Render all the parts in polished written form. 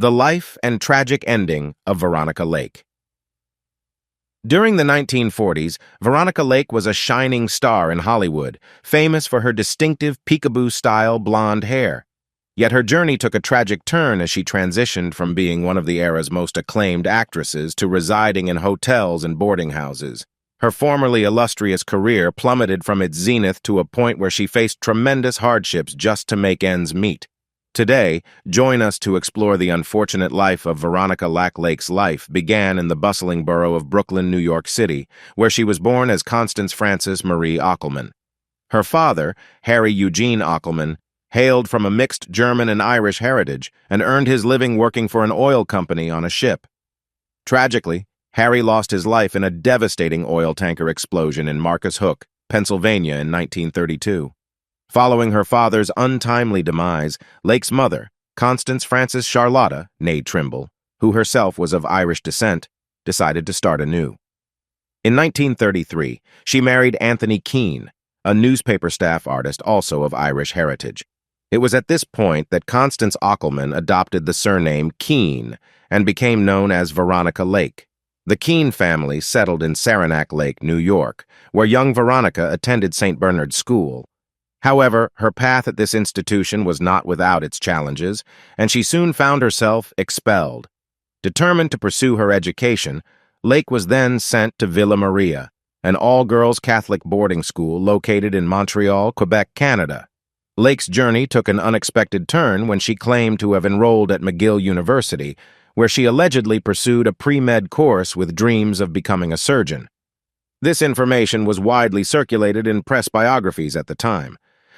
The life and tragic ending of Veronica Lake. During the 1940s, Veronica Lake was a shining star in Hollywood, famous for her distinctive peekaboo-style blonde hair. Yet her journey took a tragic turn as she transitioned from being one of the era's most acclaimed actresses to residing in hotels and boarding houses. Her formerly illustrious career plummeted from its zenith to a point where she faced tremendous hardships just to make ends meet. Today, join us to explore the unfortunate life of Veronica Lak. Lake's life began in the bustling borough of Brooklyn, New York City, where she was born as Constance Frances Marie Ockelman. Her father, Harry Eugene Ockelman, hailed from a mixed German and Irish heritage and earned his living working for an oil company on a ship. Tragically, Harry lost his life in a devastating oil tanker explosion in Marcus Hook, Pennsylvania in 1932. Following her father's untimely demise, Lake's mother, Constance Frances Charlotta, née Trimble, who herself was of Irish descent, decided to start anew. In 1933, she married Anthony Keene, a newspaper staff artist also of Irish heritage. It was at this point that Constance Ockelman adopted the surname Keene and became known as Veronica Lake. The Keene family settled in Saranac Lake, New York, where young Veronica attended St. Bernard's School. However, her path at this institution was not without its challenges, and she soon found herself expelled. Determined to pursue her education, Lake was then sent to Villa Maria, an all-girls Catholic boarding school located in Montreal, Quebec, Canada. Lake's journey took an unexpected turn when she claimed to have enrolled at McGill University, where she allegedly pursued a pre-med course with dreams of becoming a surgeon. This information was widely circulated in press biographies at the time.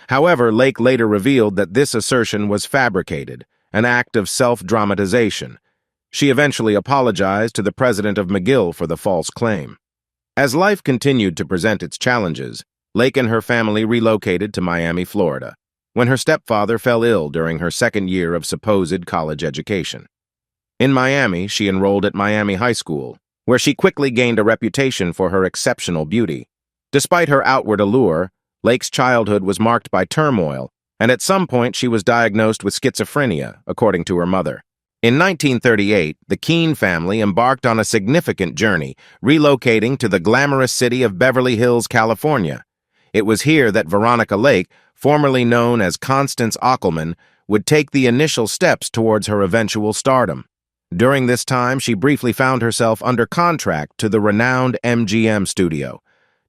However, Lake later revealed that this assertion was fabricated, an act of self-dramatization. She eventually apologized to the president of McGill for the false claim. As life continued to present its challenges, Lake and her family relocated to Miami, Florida, when her stepfather fell ill during her second year of supposed college education. In Miami, she enrolled at Miami High School, where she quickly gained a reputation for her exceptional beauty. Despite her outward allure, Lake's childhood was marked by turmoil, and at some point she was diagnosed with schizophrenia, according to her mother. In 1938, the Keene family embarked on a significant journey, relocating to the glamorous city of Beverly Hills, California. It was here that Veronica Lake, formerly known as Constance Ockelman, would take the initial steps towards her eventual stardom. During this time, she briefly found herself under contract to the renowned MGM studio.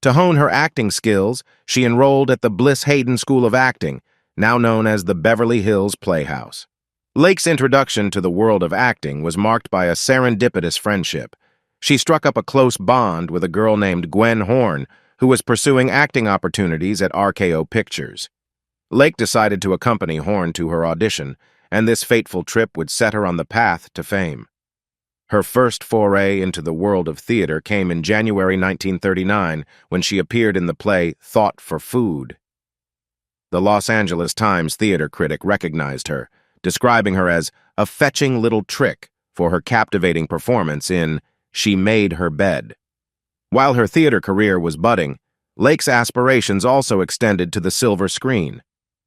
To hone her acting skills, she enrolled at the Bliss Hayden School of Acting, now known as the Beverly Hills Playhouse. Lake's introduction to the world of acting was marked by a serendipitous friendship. She struck up a close bond with a girl named Gwen Horn, who was pursuing acting opportunities at RKO Pictures. Lake decided to accompany Horn to her audition, and this fateful trip would set her on the path to fame. Her first foray into the world of theater came in January 1939 when she appeared in the play Thought for Food. The Los Angeles Times theater critic recognized her, describing her as a fetching little trick for her captivating performance in She Made Her Bed. While her theater career was budding, Lake's aspirations also extended to the silver screen.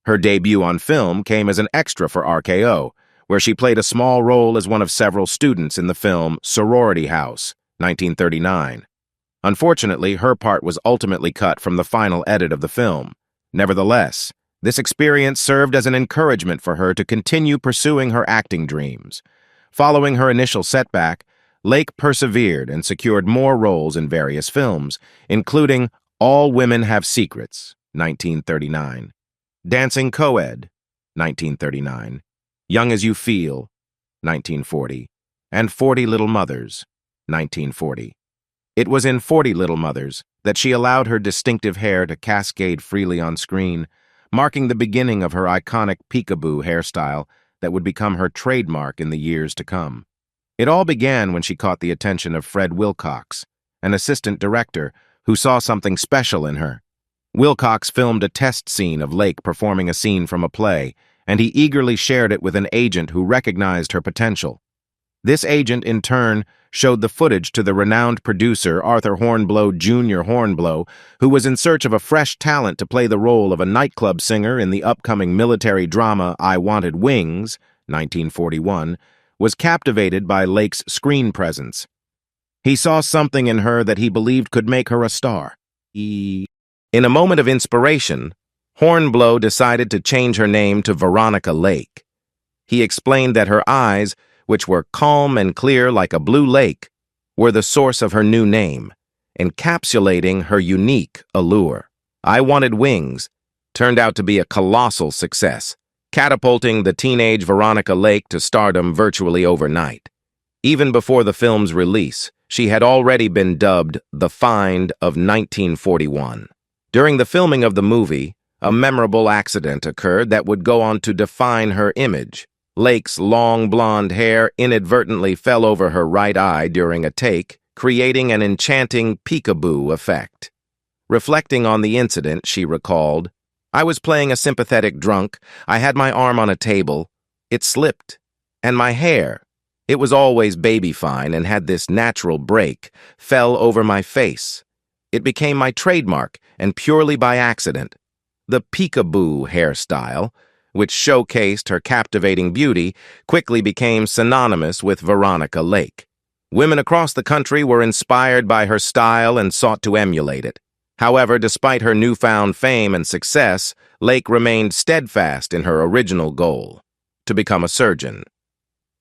Her debut on film came as an extra for RKO, where she played a small role as one of several students in the film Sorority House, 1939. Unfortunately, her part was ultimately cut from the final edit of the film. Nevertheless, this experience served as an encouragement for her to continue pursuing her acting dreams. Following her initial setback, Lake persevered and secured more roles in various films, including All Women Have Secrets, 1939, Dancing Co-ed, 1939, Young as You Feel, 1940, and 40 Little Mothers, 1940. It was in 40 Little Mothers that she allowed her distinctive hair to cascade freely on screen, marking the beginning of her iconic peekaboo hairstyle that would become her trademark in the years to come. It all began when she caught the attention of Fred Wilcox, an assistant director who saw something special in her. Wilcox filmed a test scene of Lake performing a scene from a play, and he eagerly shared it with an agent who recognized her potential. This agent, in turn, showed the footage to the renowned producer Arthur Hornblow Jr. Hornblow, who was in search of a fresh talent to play the role of a nightclub singer in the upcoming military drama I Wanted Wings, 1941, was captivated by Lake's screen presence. He saw something in her that he believed could make her a star. In a moment of inspiration, Hornblow decided to change her name to Veronica Lake. He explained that her eyes, which were calm and clear like a blue lake, were the source of her new name, encapsulating her unique allure. I Wanted Wings turned out to be a colossal success, catapulting the teenage Veronica Lake to stardom virtually overnight. Even before the film's release, she had already been dubbed the Find of 1941. During the filming of the movie, a memorable accident occurred that would go on to define her image. Lake's long blonde hair inadvertently fell over her right eye during a take, creating an enchanting peekaboo effect. Reflecting on the incident, she recalled, "I was playing a sympathetic drunk. I had my arm on a table. It slipped. And my hair, it was always baby fine and had this natural break, fell over my face. It became my trademark, and purely by accident. The peekaboo hairstyle, which showcased her captivating beauty, quickly became synonymous with Veronica Lake. Women across the country were inspired by her style and sought to emulate it. However, despite her newfound fame and success, Lake remained steadfast in her original goal, to become a surgeon.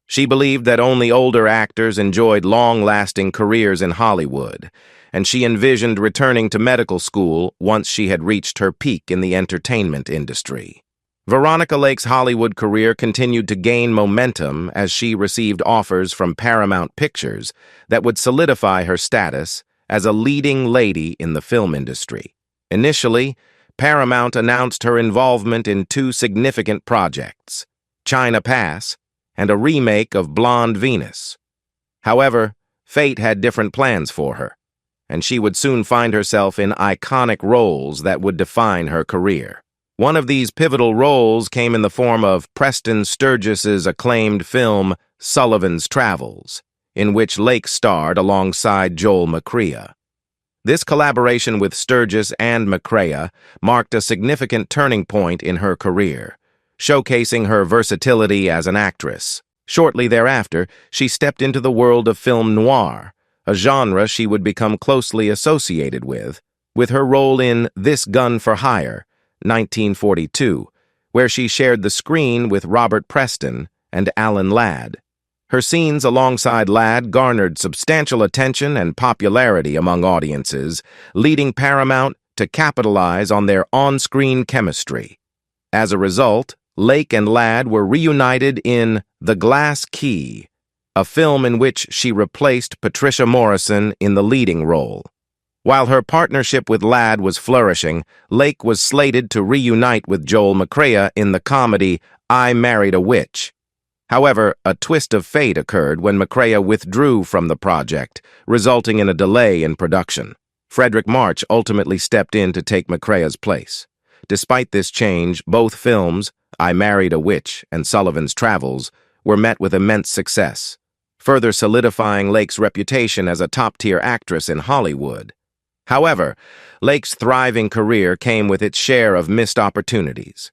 She believed that only older actors enjoyed long-lasting careers in Hollywood, and she envisioned returning to medical school once she had reached her peak in the entertainment industry. Veronica Lake's Hollywood career continued to gain momentum as she received offers from Paramount Pictures that would solidify her status as a leading lady in the film industry. Initially, Paramount announced her involvement in two significant projects, China Pass and a remake of Blonde Venus. However, fate had different plans for her, and she would soon find herself in iconic roles that would define her career. One of these pivotal roles came in the form of Preston Sturges's acclaimed film Sullivan's Travels, in which Lake starred alongside Joel McCrea. This collaboration with Sturges and McCrea marked a significant turning point in her career, showcasing her versatility as an actress. Shortly thereafter, she stepped into the world of film noir, a genre she would become closely associated with her role in This Gun for Hire, 1942, where she shared the screen with Robert Preston and Alan Ladd. Her scenes alongside Ladd garnered substantial attention and popularity among audiences, leading Paramount to capitalize on their on-screen chemistry. As a result, Lake and Ladd were reunited in The Glass Key, a film in which she replaced Patricia Morrison in the leading role. While her partnership with Ladd was flourishing, Lake was slated to reunite with Joel McCrea in the comedy I Married a Witch. However, a twist of fate occurred when McCrea withdrew from the project, resulting in a delay in production. Frederick March ultimately stepped in to take McCrea's place. Despite this change, both films, I Married a Witch and Sullivan's Travels, were met with immense success, further solidifying Lake's reputation as a top-tier actress in Hollywood. However, Lake's thriving career came with its share of missed opportunities.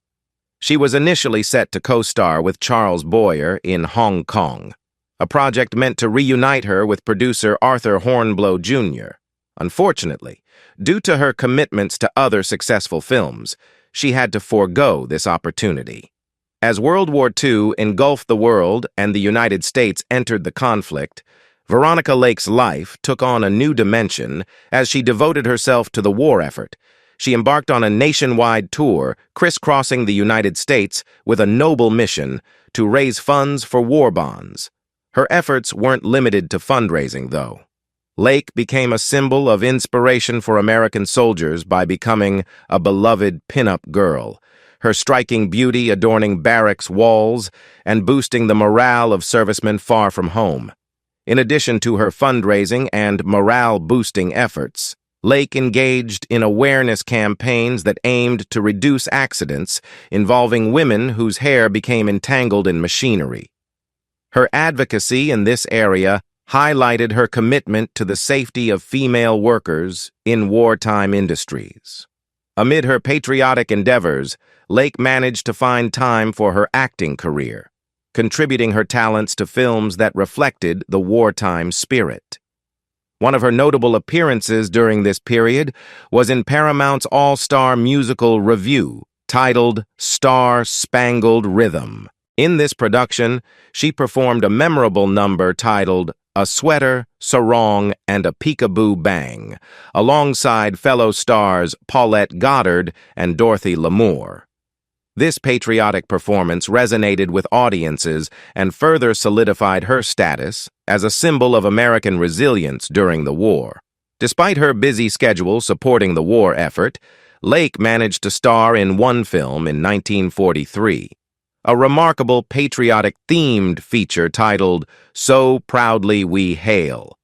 She was initially set to co-star with Charles Boyer in Hong Kong, a project meant to reunite her with producer Arthur Hornblow Jr. Unfortunately, due to her commitments to other successful films, she had to forego this opportunity. As World War II engulfed the world and the United States entered the conflict, Veronica Lake's life took on a new dimension as she devoted herself to the war effort. She embarked on a nationwide tour, crisscrossing the United States with a noble mission to raise funds for war bonds. Her efforts weren't limited to fundraising, though. Lake became a symbol of inspiration for American soldiers by becoming a beloved pin-up girl, her striking beauty adorning barracks walls and boosting the morale of servicemen far from home. In addition to her fundraising and morale-boosting efforts, Lake engaged in awareness campaigns that aimed to reduce accidents involving women whose hair became entangled in machinery. Her advocacy in this area highlighted her commitment to the safety of female workers in wartime industries. Amid her patriotic endeavors, Lake managed to find time for her acting career. contributing her talents to films that reflected the wartime spirit. One of her notable appearances during this period was in Paramount's all-star musical revue, titled Star-Spangled Rhythm. In this production, she performed a memorable number titled A Sweater, Sarong, and a Peekaboo Bang, alongside fellow stars Paulette Goddard and Dorothy Lamour. This patriotic performance resonated with audiences and further solidified her status as a symbol of American resilience during the war. Despite her busy schedule supporting the war effort, Lake managed to star in one film in 1943, a remarkable patriotic-themed feature titled So Proudly We Hail.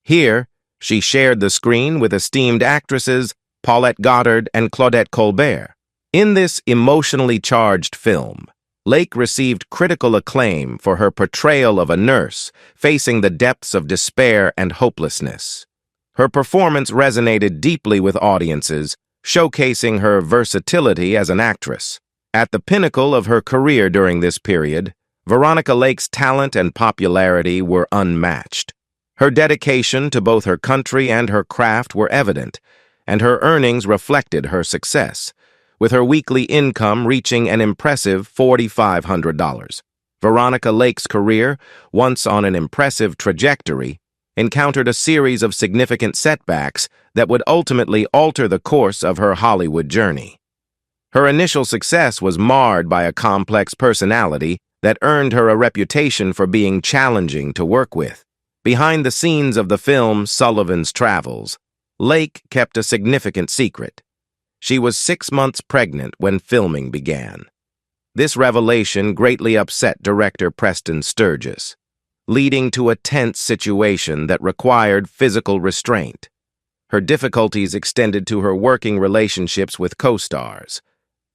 Here, she shared the screen with esteemed actresses Paulette Goddard and Claudette Colbert. In this emotionally charged film, Lake received critical acclaim for her portrayal of a nurse facing the depths of despair and hopelessness. Her performance resonated deeply with audiences, showcasing her versatility as an actress. At the pinnacle of her career during this period, Veronica Lake's talent and popularity were unmatched. Her dedication to both her country and her craft were evident, and her earnings reflected her success, with her weekly income reaching an impressive $4,500. Veronica Lake's career, once on an impressive trajectory, encountered a series of significant setbacks that would ultimately alter the course of her Hollywood journey. Her initial success was marred by a complex personality that earned her a reputation for being challenging to work with. Behind the scenes of the film Sullivan's Travels, Lake kept a significant secret. She was 6 months pregnant when filming began. This revelation greatly upset director Preston Sturges, leading to a tense situation that required physical restraint. Her difficulties extended to her working relationships with co-stars.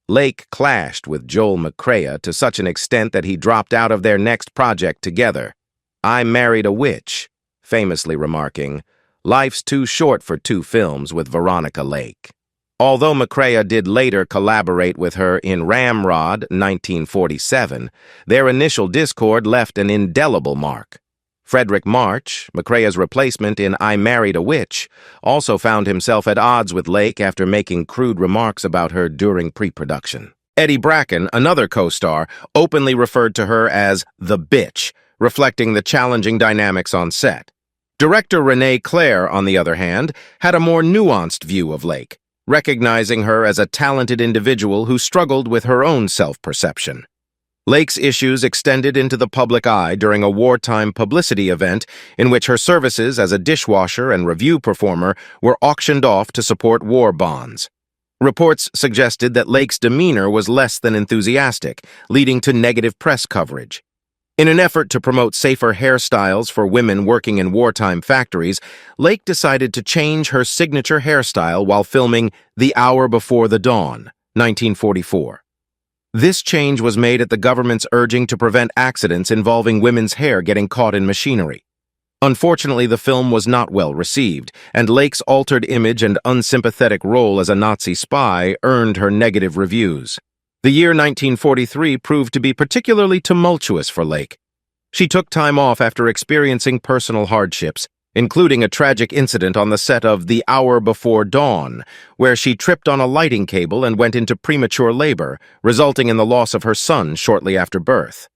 Lake clashed with Joel McCrea to such an extent that he dropped out of their next project together, I Married a Witch, famously remarking, "Life's too short for 2 films with Veronica Lake." Although McCrea did later collaborate with her in Ramrod 1947, their initial discord left an indelible mark. Frederick March, McCrea's replacement in I Married a Witch, also found himself at odds with Lake after making crude remarks about her during pre-production. Eddie Bracken, another co-star, openly referred to her as the bitch, reflecting the challenging dynamics on set. Director Renee Claire, on the other hand, had a more nuanced view of Lake, recognizing her as a talented individual who struggled with her own self-perception. Lake's issues extended into the public eye during a wartime publicity event in which her services as a dishwasher and revue performer were auctioned off to support war bonds. Reports suggested that Lake's demeanor was less than enthusiastic, leading to negative press coverage. In an effort to promote safer hairstyles for women working in wartime factories, Lake decided to change her signature hairstyle while filming The Hour Before the Dawn, 1944. This change was made at the government's urging to prevent accidents involving women's hair getting caught in machinery. Unfortunately, the film was not well received, and Lake's altered image and unsympathetic role as a Nazi spy earned her negative reviews. The year 1943 proved to be particularly tumultuous for Lake. She took time off after experiencing personal hardships, including a tragic incident on the set of The Hour Before Dawn, where she tripped on a lighting cable and went into premature labor, resulting in the loss of her son shortly after birth.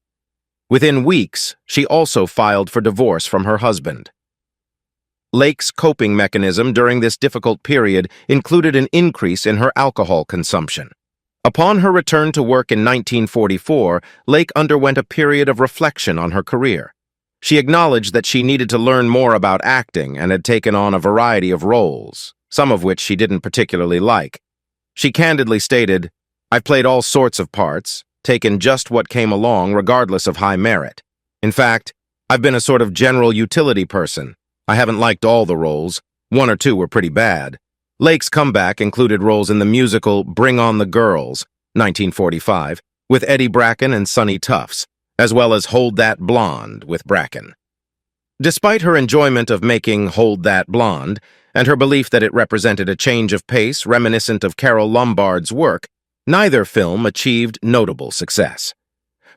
Within weeks, she also filed for divorce from her husband. Lake's coping mechanism during this difficult period included an increase in her alcohol consumption. Upon her return to work in 1944, Lake underwent a period of reflection on her career. She acknowledged that she needed to learn more about acting and had taken on a variety of roles, some of which she didn't particularly like. She candidly stated, "I've played all sorts of parts, taken just what came along regardless of high merit. In fact, I've been a sort of general utility person. I haven't liked all the roles. 1 or 2 were pretty bad." Lake's comeback included roles in the musical Bring on the Girls, 1945, with Eddie Bracken and Sonny Tufts, as well as Hold That Blonde with Bracken. Despite her enjoyment of making Hold That Blonde, and her belief that it represented a change of pace reminiscent of Carole Lombard's work, neither film achieved notable success.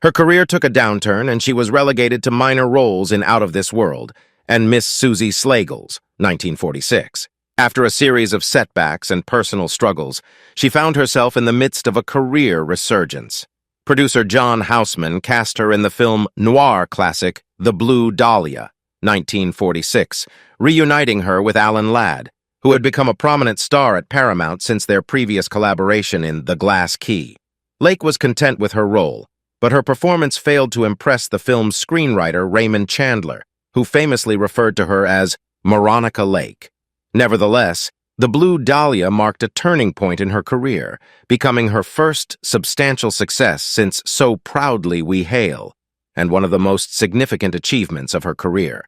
Her career took a downturn, and she was relegated to minor roles in Out of This World and Miss Susie Slagle's, 1946. After a series of setbacks and personal struggles, she found herself in the midst of a career resurgence. Producer John Houseman cast her in the film noir classic The Blue Dahlia, 1946, reuniting her with Alan Ladd, who had become a prominent star at Paramount since their previous collaboration in The Glass Key. Lake was content with her role, but her performance failed to impress the film's screenwriter Raymond Chandler, who famously referred to her as Veronica Lake. Nevertheless, The Blue Dahlia marked a turning point in her career, becoming her first substantial success since So Proudly We Hail, and one of the most significant achievements of her career.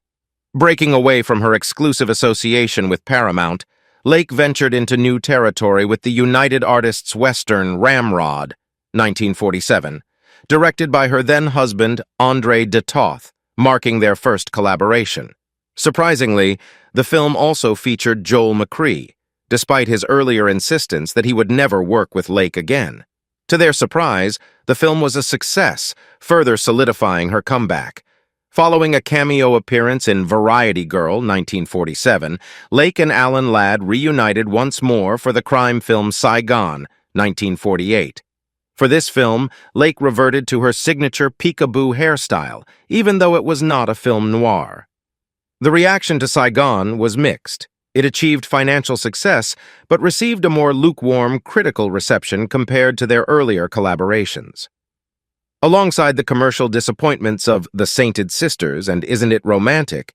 Breaking away from her exclusive association with Paramount, Lake ventured into new territory with the United Artists Western Ramrod, 1947, directed by her then-husband Andre de Toth, marking their first collaboration. Surprisingly, the film also featured Joel McCrea, despite his earlier insistence that he would never work with Lake again. To their surprise, the film was a success, further solidifying her comeback. Following a cameo appearance in Variety Girl, 1947, Lake and Alan Ladd reunited once more for the crime film Saigon, 1948. For this film, Lake reverted to her signature peekaboo hairstyle, even though it was not a film noir. The reaction to Saigon was mixed. It achieved financial success, but received a more lukewarm, critical reception compared to their earlier collaborations. Alongside the commercial disappointments of The Sainted Sisters and Isn't It Romantic,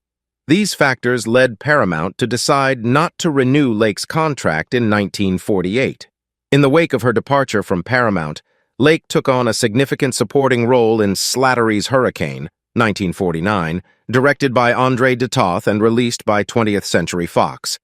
these factors led Paramount to decide not to renew Lake's contract in 1948. In the wake of her departure from Paramount, Lake took on a significant supporting role in Slattery's Hurricane, 1949, directed by Andre de Toth and released by 20th Century Fox.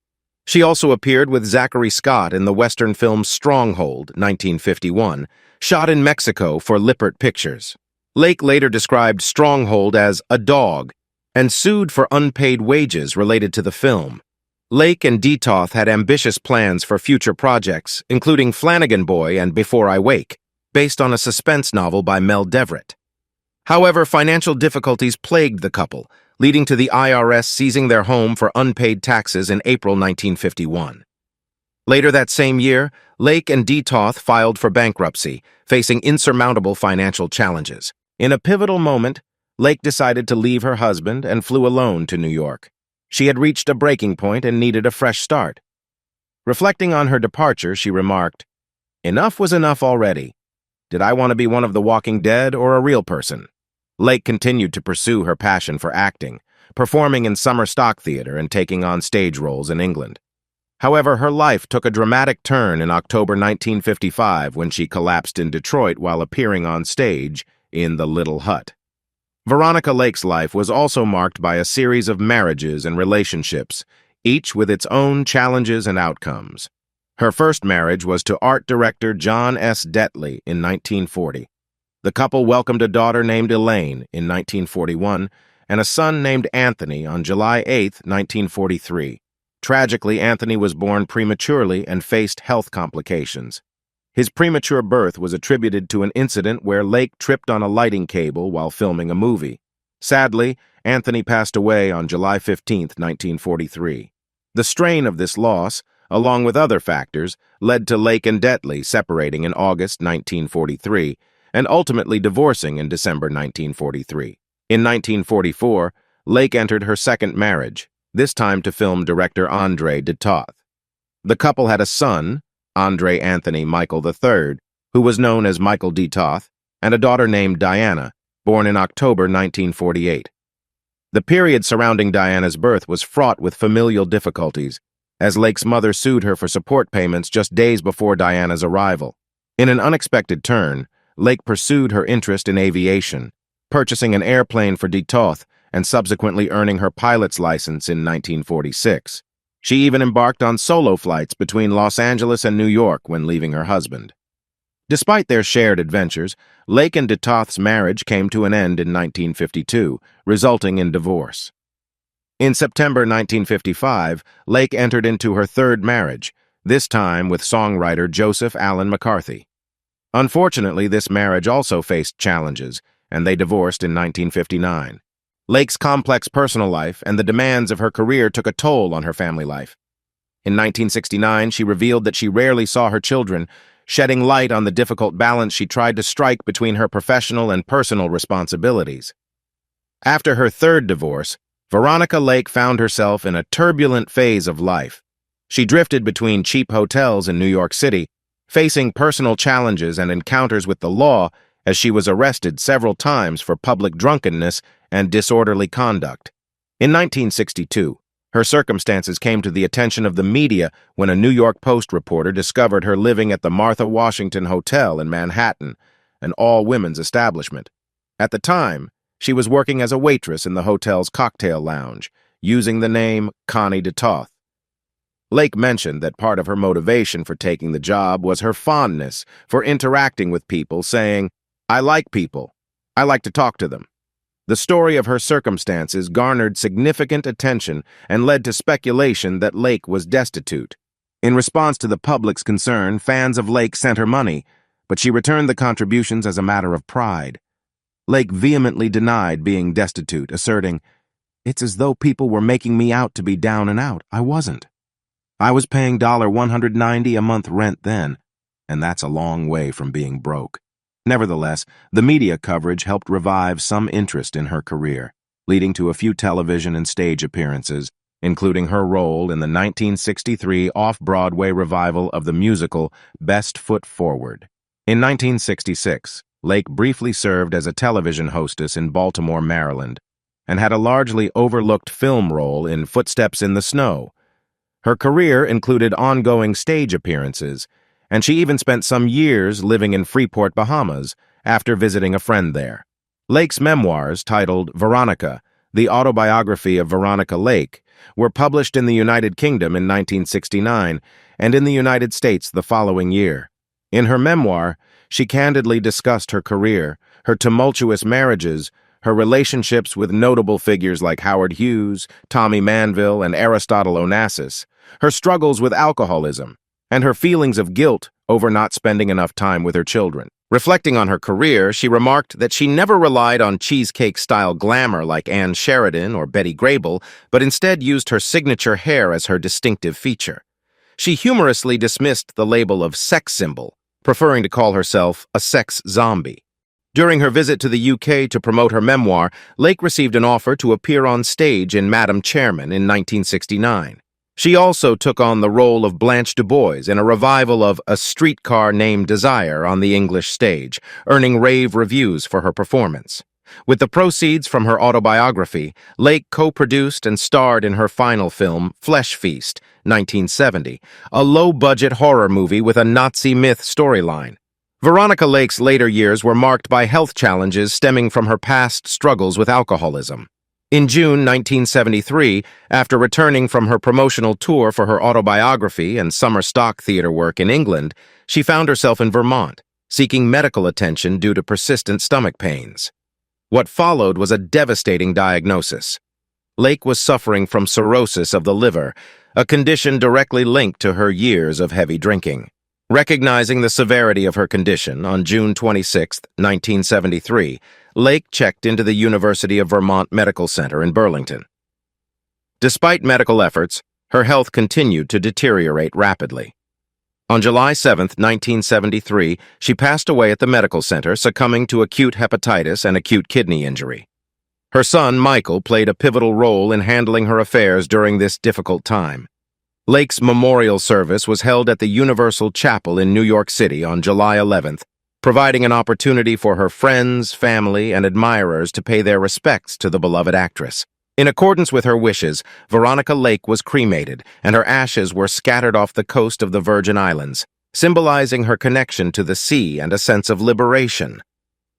She also appeared with Zachary Scott in the Western film Stronghold, 1951, shot in Mexico for Lippert Pictures. Lake later described Stronghold as a dog and sued for unpaid wages related to the film. Lake and de Toth had ambitious plans for future projects, including Flanagan Boy and Before I Wake, based on a suspense novel by Mel Deverett. However, financial difficulties plagued the couple, leading to the IRS seizing their home for unpaid taxes in April 1951. Later that same year, Lake and de Toth filed for bankruptcy, facing insurmountable financial challenges. In a pivotal moment, Lake decided to leave her husband and flew alone to New York. She had reached a breaking point and needed a fresh start. Reflecting on her departure, she remarked, "Enough was enough already. Did I want to be one of the Walking Dead or a real person?" Lake continued to pursue her passion for acting, performing in summer stock theater and taking on stage roles in England. However, her life took a dramatic turn in October 1955 when she collapsed in Detroit while appearing on stage in The Little Hut. Veronica Lake's life was also marked by a series of marriages and relationships, each with its own challenges and outcomes. Her first marriage was to art director John S. Detley in 1940. The couple welcomed a daughter named Elaine in 1941 and a son named Anthony on July 8, 1943. Tragically, Anthony was born prematurely and faced health complications. His premature birth was attributed to an incident where Lake tripped on a lighting cable while filming a movie. Sadly, Anthony passed away on July 15, 1943. The strain of this loss, along with other factors, led to Lake and Detley separating in August 1943 and ultimately divorcing in December 1943. In 1944, Lake entered her second marriage, this time to film director Andre de Toth. The couple had a son, Andre Anthony Michael III, who was known as Michael de Toth, and a daughter named Diana, born in October 1948. The period surrounding Diana's birth was fraught with familial difficulties, as Lake's mother sued her for support payments just days before Diana's arrival. In an unexpected turn, Lake pursued her interest in aviation, purchasing an airplane for de Toth and subsequently earning her pilot's license in 1946. She even embarked on solo flights between Los Angeles and New York when leaving her husband. Despite their shared adventures, Lake and de Toth's marriage came to an end in 1952, resulting in divorce. In September 1955, Lake entered into her third marriage, this time with songwriter Joseph Allen McCarthy. Unfortunately, this marriage also faced challenges, and they divorced in 1959. Lake's complex personal life and the demands of her career took a toll on her family life. In 1969, she revealed that she rarely saw her children, shedding light on the difficult balance she tried to strike between her professional and personal responsibilities. After her third divorce, Veronica Lake found herself in a turbulent phase of life. She drifted between cheap hotels in New York City, facing personal challenges and encounters with the law as she was arrested several times for public drunkenness and disorderly conduct. In 1962, her circumstances came to the attention of the media when a New York Post reporter discovered her living at the Martha Washington Hotel in Manhattan, an all-women's establishment. At the time, she was working as a waitress in the hotel's cocktail lounge, using the name Connie DeToth. Lake mentioned that part of her motivation for taking the job was her fondness for interacting with people, saying, "I like people. I like to talk to them." The story of her circumstances garnered significant attention and led to speculation that Lake was destitute. In response to the public's concern, fans of Lake sent her money, but she returned the contributions as a matter of pride. Lake vehemently denied being destitute, asserting, "It's as though people were making me out to be down and out. I wasn't. I was paying $190 a month rent then, and that's a long way from being broke." Nevertheless, the media coverage helped revive some interest in her career, leading to a few television and stage appearances, including her role in the 1963 off-Broadway revival of the musical Best Foot Forward. In 1966, Lake briefly served as a television hostess in Baltimore, Maryland, and had a largely overlooked film role in Footsteps in the Snow. Her career included ongoing stage appearances, and she even spent some years living in Freeport, Bahamas, after visiting a friend there. Lake's memoirs, titled Veronica, the autobiography of Veronica Lake, were published in the United Kingdom in 1969 and in the United States the following year. In her memoir, she candidly discussed her career, her tumultuous marriages, her relationships with notable figures like Howard Hughes, Tommy Manville, and Aristotle Onassis, her struggles with alcoholism, and her feelings of guilt over not spending enough time with her children. Reflecting on her career, she remarked that she never relied on cheesecake-style glamour like Anne Sheridan or Betty Grable, but instead used her signature hair as her distinctive feature. She humorously dismissed the label of sex symbol, preferring to call herself a sex zombie. During her visit to the UK to promote her memoir, Lake received an offer to appear on stage in Madam Chairman in 1969. She also took on the role of Blanche Du Bois in a revival of A Streetcar Named Desire on the English stage, earning rave reviews for her performance. With the proceeds from her autobiography, Lake co-produced and starred in her final film, Flesh Feast, 1970, a low-budget horror movie with a Nazi myth storyline. Veronica Lake's later years were marked by health challenges stemming from her past struggles with alcoholism. In June 1973, after returning from her promotional tour for her autobiography and summer stock theater work in England, she found herself in Vermont, seeking medical attention due to persistent stomach pains. What followed was a devastating diagnosis. Lake was suffering from cirrhosis of the liver, a condition directly linked to her years of heavy drinking. Recognizing the severity of her condition, on June 26, 1973, Lake checked into the University of Vermont Medical Center in Burlington. Despite medical efforts, her health continued to deteriorate rapidly. On July 7, 1973, she passed away at the medical center, succumbing to acute hepatitis and acute kidney injury. Her son, Michael, played a pivotal role in handling her affairs during this difficult time. Lake's memorial service was held at the Universal Chapel in New York City on July 11th, providing an opportunity for her friends, family, and admirers to pay their respects to the beloved actress. In accordance with her wishes, Veronica Lake was cremated, and her ashes were scattered off the coast of the Virgin Islands, symbolizing her connection to the sea and a sense of liberation.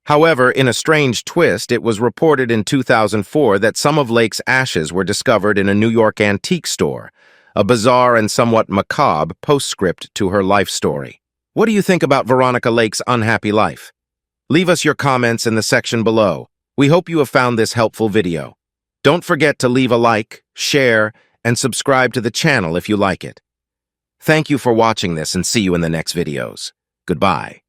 However, in a strange twist, it was reported in 2004 that some of Lake's ashes were discovered in a New York antique store, a bizarre and somewhat macabre postscript to her life story. What do you think about Veronica Lake's unhappy life? Leave us your comments in the section below. We hope you have found this helpful video. Don't forget to leave a like, share, and subscribe to the channel if you like it. Thank you for watching this and see you in the next videos. Goodbye.